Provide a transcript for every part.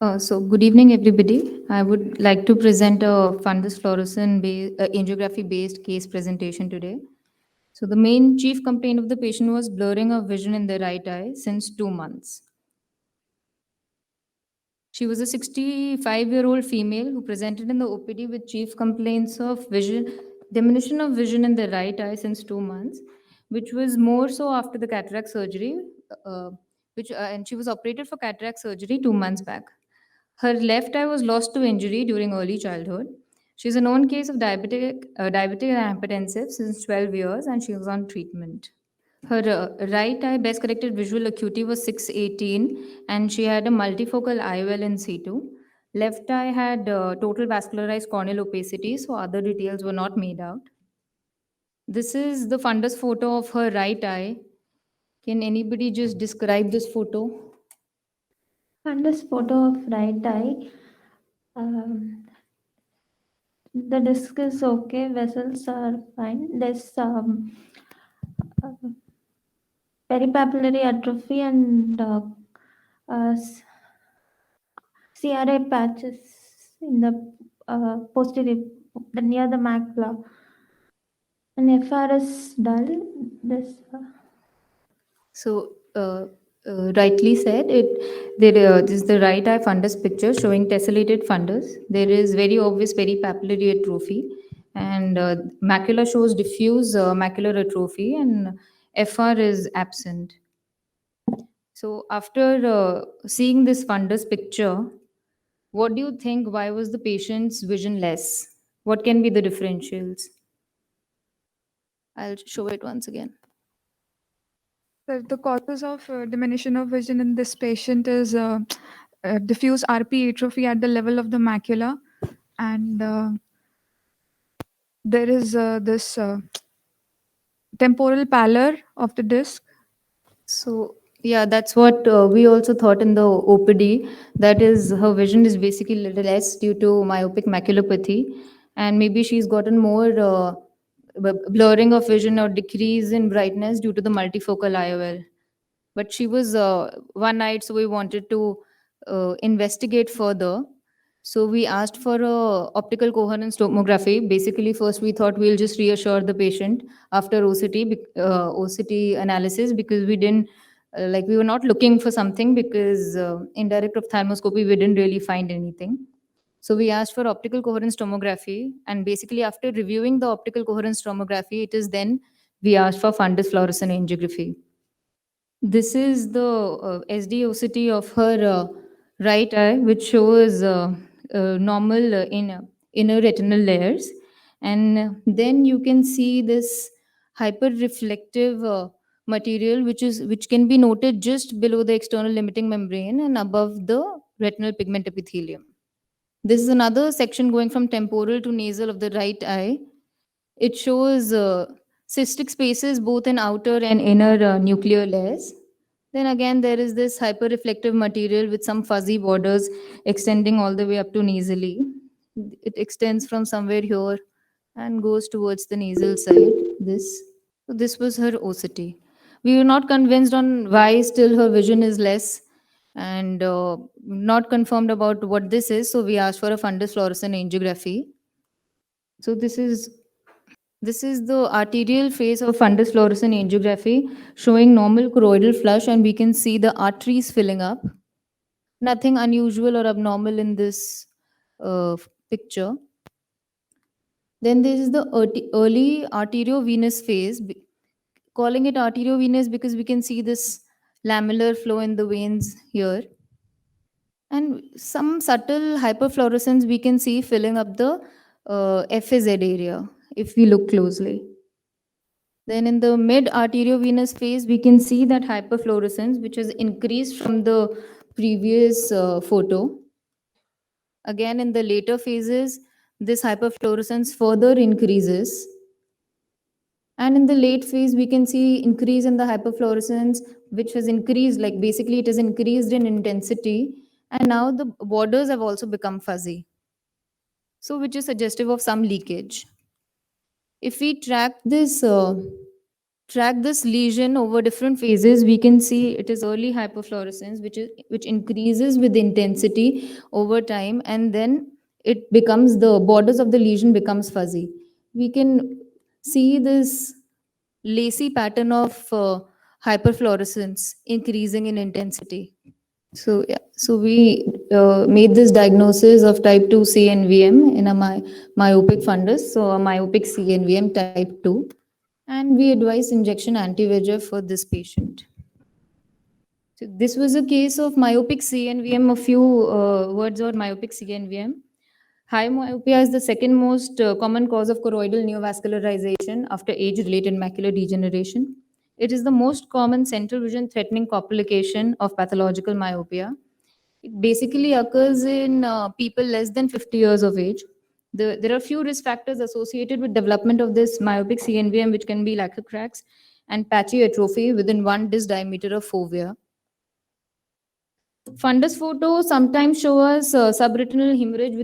Good evening, everybody. I would like to present a fundus fluorescent angiography based case presentation today. So, the main chief complaint of the patient was blurring of vision in the right eye since 2 months. She was a 65-year-old female who presented in the OPD with chief complaints of vision, diminution of vision in the right eye since 2 months, which was more so after the cataract surgery, uh, and she was operated for cataract surgery 2 months back. Her left eye was lost to injury during early childhood. She's a known case of diabetic and hypertensive since 12 years, and she was on treatment. Her right eye best corrected visual acuity was 618, and she had a multifocal IOL in C2. Left eye had total vascularized corneal opacity, so other details were not made out. This is the fundus photo of her right eye. Can anybody just describe this photo? And this photo of right eye, um, the disc is okay, vessels are fine. There's uh, peripapillary atrophy and uh, s- CRA patches in the posterior, near the macula. And FRS dull. This So, rightly said, this is the right eye fundus picture showing tessellated fundus. There is very obvious peripapillary atrophy, and macula shows diffuse macular atrophy, and FR is absent. So, after seeing this fundus picture, what do you think? Why was the patient's vision less? What can be the differentials? I'll show it once again. The causes of diminution of vision in this patient is diffuse RP atrophy at the level of the macula, and there is this temporal pallor of the disc. So yeah, that's what we also thought in the OPD. That is, her vision is basically little less due to myopic maculopathy, and maybe she's gotten more blurring of vision or decrease in brightness due to the multifocal IOL. But she was one night, so we wanted to investigate further. So we asked for a optical coherence tomography. Basically, first we thought we'll just reassure the patient after OCT analysis, because we didn't like we were not looking for something, because in direct ophthalmoscopy we didn't really find anything. So we asked for optical coherence tomography, and basically after reviewing the optical coherence tomography, it is then we asked for fundus fluorescein angiography. This is the SDOCT of her right eye, which shows normal inner retinal layers. And then you can see this hyper reflective material, which can be noted just below the external limiting membrane and above the retinal pigment epithelium. This is another section going from temporal to nasal of the right eye. It shows cystic spaces both in outer and inner nuclear layers. Then again, there is this hyperreflective material with some fuzzy borders extending all the way up to nasally. It extends from somewhere here and goes towards the nasal side. This was her OCT. We were not convinced on why still her vision is less, and not confirmed about what this is. So we asked for a fundus fluorescent angiography. So this is the arterial phase of fundus fluorescent angiography, showing normal choroidal flush, and we can see the arteries filling up. Nothing unusual or abnormal in this picture. Then this is the early arteriovenous phase, calling it arteriovenous because we can see this lamellar flow in the veins here. And some subtle hyperfluorescence we can see filling up the FAZ area if we look closely. Then in the mid arteriovenous phase, we can see that hyperfluorescence, which has increased from the previous photo. Again, in the later phases, this hyperfluorescence further increases. And in the late phase, we can see increase in the hyperfluorescence, which has increased, like basically it has increased in intensity. And now the borders have also become fuzzy. So, which is suggestive of some leakage. If we track this track this lesion over different phases, we can see it is early hyperfluorescence, which increases with intensity over time, and then it becomes the borders of the lesion becomes fuzzy. We can see this lacy pattern of hyperfluorescence increasing in intensity. So yeah, so we made this diagnosis of type 2 CNVM in a myopic fundus, so a myopic CNVM type 2, and we advise injection anti-VEGF for this patient. So this was a case of myopic CNVM. A few words on myopic CNVM. High myopia is the second most common cause of choroidal neovascularization after age-related macular degeneration. It is the most common central vision threatening complication of pathological myopia. It basically occurs in people less than 50 years of age. There are few risk factors associated with development of this myopic CNVM, which can be lacrimal cracks and patchy atrophy within one disc diameter of fovea. Fundus photo sometimes show us subretinal hemorrhage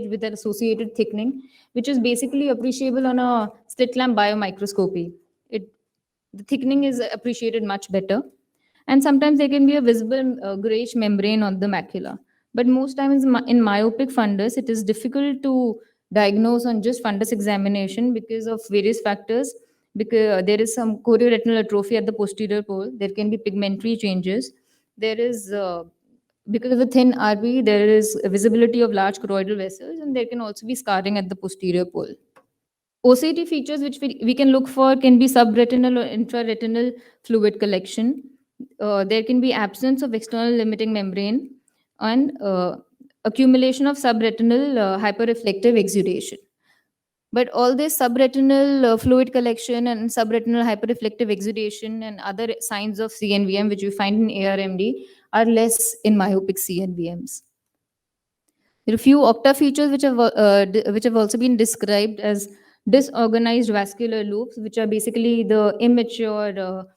with an associated thickening, which is basically appreciable on a slit lamp biomicroscopy. It the thickening is appreciated much better, and sometimes there can be a visible grayish membrane on the macula. But most times in myopic fundus, it is difficult to diagnose on just fundus examination because of various factors. Because there is some chorioretinal atrophy at the posterior pole, there can be pigmentary changes. There is because of the thin RB, there is a visibility of large choroidal vessels, and there can also be scarring at the posterior pole. OCD features which we can look for can be subretinal or intraretinal fluid collection. There can be absence of external limiting membrane and accumulation of subretinal hyperreflective exudation. But all this subretinal fluid collection and subretinal hyperreflective exudation and other signs of CNVM, which we find in ARMD, are less in myopic CNVMs. There are few octa features which have also been described as disorganized vascular loops, which are basically the immature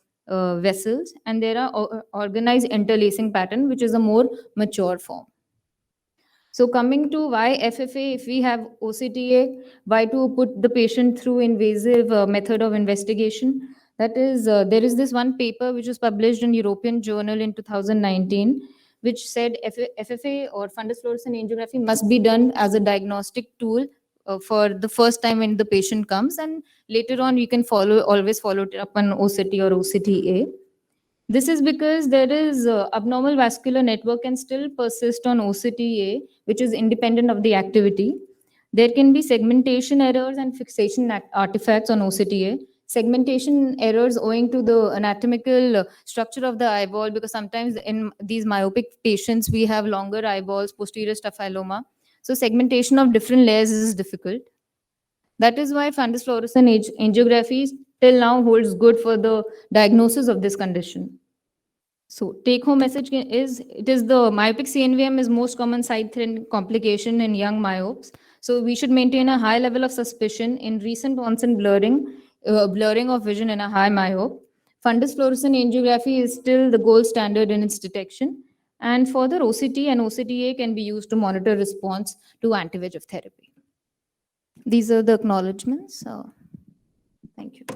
vessels, and there are organized interlacing pattern, which is a more mature form. So coming to why FFA, if we have OCTA, why to put the patient through invasive method of investigation? That is, there is this one paper which was published in European Journal in 2019, which said FFA or fundus fluorescein angiography must be done as a diagnostic tool for the first time when the patient comes, and later on you can always follow it up on OCT or OCTA. This is because there is abnormal vascular network can still persist on OCTA, which is independent of the activity. There can be segmentation errors and fixation artifacts on OCTA. Segmentation errors owing to the anatomical structure of the eyeball, because sometimes in these myopic patients we have longer eyeballs, posterior staphyloma. So segmentation of different layers is difficult. That is why fundus fluorescein angiography till now holds good for the diagnosis of this condition. So take home message is it is the myopic CNVM is most common sight threatening complication in young myopes. So we should maintain a high level of suspicion in recent onset blurring of vision in a high myope. Fundus fluorescein angiography is still the gold standard in its detection. And further, OCT and OCTA can be used to monitor response to anti-VEGF therapy. These are the acknowledgements. Thank you.